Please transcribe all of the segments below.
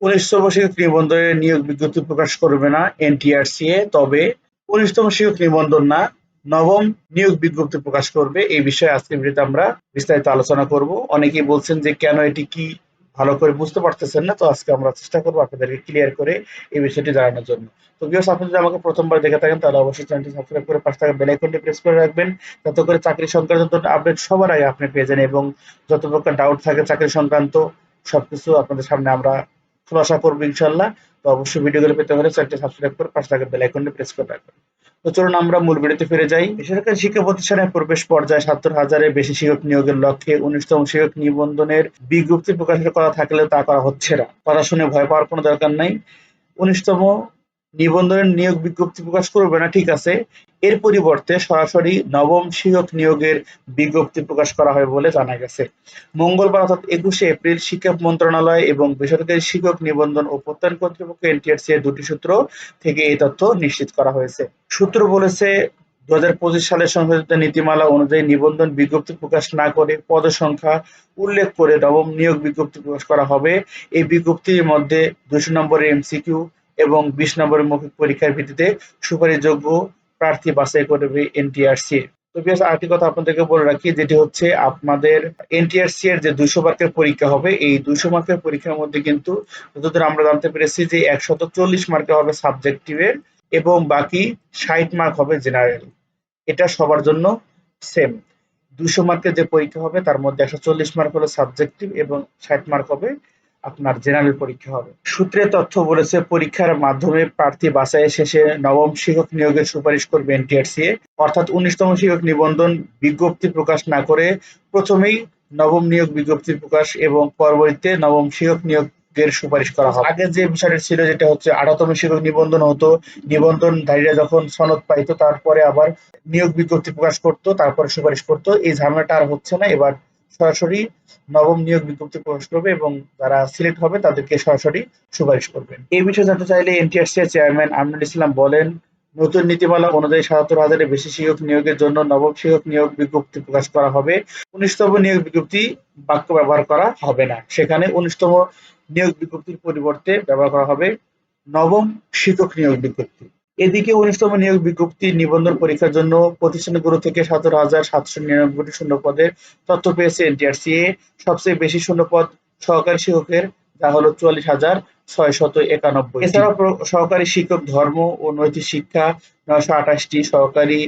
১৯তম শিক্ষক নিবন্ধনের নিয়োগ বিজ্ঞপ্তি প্রকাশ করবে না এনটিআরসিএ, তবে ১৯তম শিক্ষক নিবন্ধন না, নবম নিয়োগ বিজ্ঞপ্তি প্রকাশ করবে। এই বিষয়ে আজকের ভিডিওতে আমরা বিস্তারিত আলোচনা করব। অনেকেই বলছেন যে কেন এটি কি ভালো করে বুঝতে পারতেছেন না, তো আজকে আমরা চেষ্টা করবো আপনাদেরকে ক্লিয়ার করে এই বিষয়টি জানানোর জন্য। তো ভিউয়ার্স, আপনি যদি আমাকে প্রথমবার দেখে থাকেন তাহলে অবশ্যই চ্যানেলটি সাবস্ক্রাইব করে পাশে থাকা বেল আইকনটি প্রেস করে রাখবেন, যাতে করে চাকরি সংক্রান্ত আপডেট সবার আগে আপনি পেয়ে যান এবং যত প্রকার ডাউট থাকে চাকরি সংক্রান্ত সবকিছু আপনাদের সামনে আমরা খোলাসা করবো ইনশাল্লাহ। তো অবশ্যই ভিডিওগুলো পেতে হলে চ্যানেলটি সাবস্ক্রাইব করে পাশে থাকা বেল আইকনটি প্রেস করে রাখবেন। তো চলুন আমরা মূল ভিডিওতে ফিরে যাই। বেসরকারি শিক্ষা প্রতিষ্ঠানে প্রবেশ পর্যায়ে ৭০,০০০-এর বেশি শিক্ষক নিয়োগের লক্ষ্যে ১৯তম শিক্ষক নিবন্ধনের বিজ্ঞপ্তি প্রকাশের কথা থাকলেও তা করা হচ্ছে না। কথা শুনে ভয় পাওয়ার কোনো দরকার নাই। ১৯তম নিবন্ধনের নিয়োগ বিজ্ঞপ্তি প্রকাশ করবে না, ঠিক আছে, এর পরিবর্তে সরাসরি নবম শিক্ষক নিয়োগের বিজ্ঞপ্তি প্রকাশ করা হবে বলে জানা গেছে। মঙ্গলবার অর্থাৎ ২১শে এপ্রিল শিক্ষা মন্ত্রণালয় এবং বেসরকারি শিক্ষক নিবন্ধন ও প্রত্যয়ন কর্তৃপক্ষ এনটিআরসি এর দুটি সূত্র থেকে এই তথ্য নিশ্চিত করা হয়েছে। সূত্র বলেছে, ২০২৫ সালের সংশোধিত নীতিমালা অনুযায়ী নিবন্ধন বিজ্ঞপ্তি প্রকাশ না করে পদের সংখ্যা উল্লেখ করে নবম নিয়োগ বিজ্ঞপ্তি প্রকাশ করা হবে। এই বিজ্ঞপ্তির মধ্যে ২০০ নম্বরের এমসিকিউ এবং ২০ নম্বরের মৌখিক পরীক্ষার ভিত্তিতে সুপারিশযোগ্য প্রার্থী বাছাই করবে এনটিআরসি। তো ভিউয়ার্স, আরেকটি কথা আপনাদেরকে বলে রাখি, যেটি হচ্ছে আপনাদের এনটিআরসি এর যে ২০০ মার্কের পরীক্ষা হবে, এই ২০০ মার্কের পরীক্ষার মধ্যে কিন্তু যতদূর আমরা জানতে পেরেছি যে ১৪০ মার্কের হবে সাবজেক্টিভের এবং বাকি ৬০ মার্ক হবে জেনারেল। এটা সবার জন্য সেম। ২০০ মার্কের যে পরীক্ষা হবে তার মধ্যে ১৪০ মার্ক হলো সাবজেক্টিভ এবং ৬০ মার্ক হবে আপনার জেনারেল পরীক্ষা হবে। সূত্রের তথ্য বলেছে, পরীক্ষার মাধ্যমে প্রার্থী বাছাই শেষে নবম শিক্ষক নিয়োগের সুপারিশ করবে এনটিআরসিএ। অর্থাৎ ১৯তম শিক্ষক নিবন্ধন বিজ্ঞপ্তি প্রকাশ না করে প্রথমেই নবম নিয়োগ বিজ্ঞপ্তি প্রকাশ এবং পরবর্তীতে নবম শিক্ষক নিয়োগের সুপারিশ করা হবে। আগে যে বিষয়টা ছিল, যেটা হচ্ছে ১৮তম শিক্ষক নিবন্ধন হতো, নিবন্ধনধারীরা যখন সনদ পাইতো তারপরে আবার নিয়োগ বিজ্ঞপ্তি প্রকাশ করতো, তারপরে সুপারিশ করতো। এই ঝামেলাটা আর হচ্ছে না। এবার সরাসরি নবম নিয়োগ বিজ্ঞপ্তি প্রকাশ করবে এবং যারা সিলেক্ট হবে তাদেরকে সরাসরি সুপারিশ করবেন। এই বিষয়ে জানতে চাইলে এনটিআরসি এর চেয়ারম্যান আমিনুল ইসলাম বলেন, নতুন নীতিমালা অনুযায়ী ৭৭,০০০-এর বেশি শিক্ষক নিয়োগের জন্য নবম শিক্ষক নিয়োগ বিজ্ঞপ্তি প্রকাশ করা হবে। ১৯তম নিয়োগ বিজ্ঞপ্তি বাক্য ব্যবহার করা হবে না। সেখানে ১৯তম নিয়োগ বিজ্ঞপ্তির পরিবর্তে ব্যবহার করা হবে নবম শিক্ষক নিয়োগ বিজ্ঞপ্তি। এদিকে ১৯তম নিয়োগ বিজ্ঞপ্তি নিবন্ধন পরীক্ষার জন্য প্রতিষ্ঠানগুলো থেকে ১৭,৭৯৯টি শূন্যপদের তথ্য পেয়েছে এনটিআরসিএ। সবচেয়ে বেশি শূন্যপদ সহকারী শিক্ষকের, যা হলো ৪৪,৬৯১। এছাড়াও সহকারী শিক্ষক ধর্ম ও নৈতিক শিক্ষা ৯২৮টি, সহকারী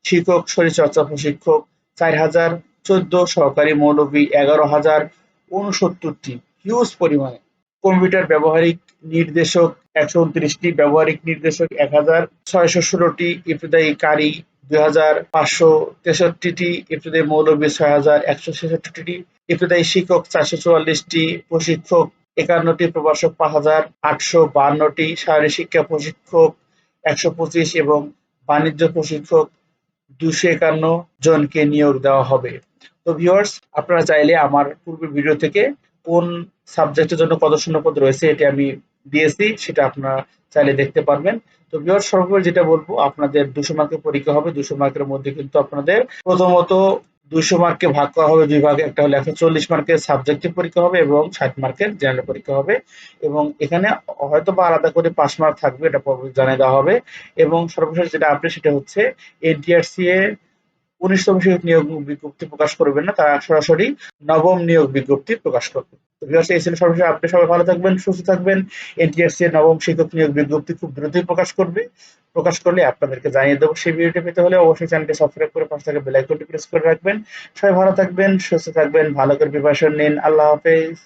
শিক্ষক শরীরচর্চা প্রশিক্ষক ৪,০১৪, সহকারী মৌলভী ১১,০৬৯টি, হিউজ পরিমাণে। কম্পিউটার ব্যবহারিক নির্দেশক ১২৯টি, ব্যবহারিক নির্দেশক ১,৬১৬টি, ইবতেদায়ী কারি ২,৫৬৩টি, ইবতেদায়ী মৌলভী ৬,১৬৬টি, ইবতেদায়ী শিক্ষক ৪৪৪টি, প্রশিক্ষক ৫১টি, প্রভাষক ৫,৮৫২টি, শারীরিক শিক্ষা প্রশিক্ষক ১২৫ এবং বাণিজ্য প্রশিক্ষক ২৫১ জনকে নিয়োগ দেওয়া হবে। তো ভিউয়ার্স, আপনারা চাইলে আমার পূর্বের ভিডিও থেকে কোন সাবজেক্টের জন্য কত শূন্যপদ রয়েছে এটি আমি দিয়েছি, সেটা আপনারা চাইলে দেখতে পারবেন। তো ভিউয়ার্স, সর্বোপরি যেটা বলবো, আপনাদের ২০০ মার্কের পরীক্ষা হবে। ২০০ মার্কের মধ্যে কিন্তু আপনাদের প্রথমত ২০০ মার্ককে ভাগ করা হবে দুই ভাগে। একটা হলো ১৪০ মার্কের সাবজেক্টিভ পরীক্ষা হবে এবং ৬০ মার্কের জেনারেল পরীক্ষা হবে। এবং এখানে হয়তোবা আলাদা করে পাস মার্ক থাকবে, এটা পরবর্তী জানিয়ে দেওয়া হবে। এবং সর্বশেষ যেটা আপডেট, সেটা হচ্ছে এনটিআরসিএ ১৯তম শিক্ষক নিয়োগ বিজ্ঞপ্তি প্রকাশ করবেন না, তারা সরাসরি নবম নিয়োগ বিজ্ঞপ্তি প্রকাশ করবে। তো ভিউয়ার্স, এই ছিল সর্বশেষ আপডেট। সবাই ভালো থাকবেন, সুস্থ থাকবেন। এনটিআরসি এর নবম শিক্ষক নিয়োগ বিজ্ঞপ্তি খুব দ্রুতই প্রকাশ করবে। প্রকাশ করলে আপনাদেরকে জানিয়ে দেবো। সেই ভিডিওটি পেতে হলে অবশ্যই চ্যানেলটি সাবস্ক্রাইব করে পাশে থাকা বেল আইকনটি প্রেস করে রাখবেন। সবাই ভালো থাকবেন, সুস্থ থাকবেন, ভালো করে প্রিপারেশন নিন। আল্লাহ হাফেজ।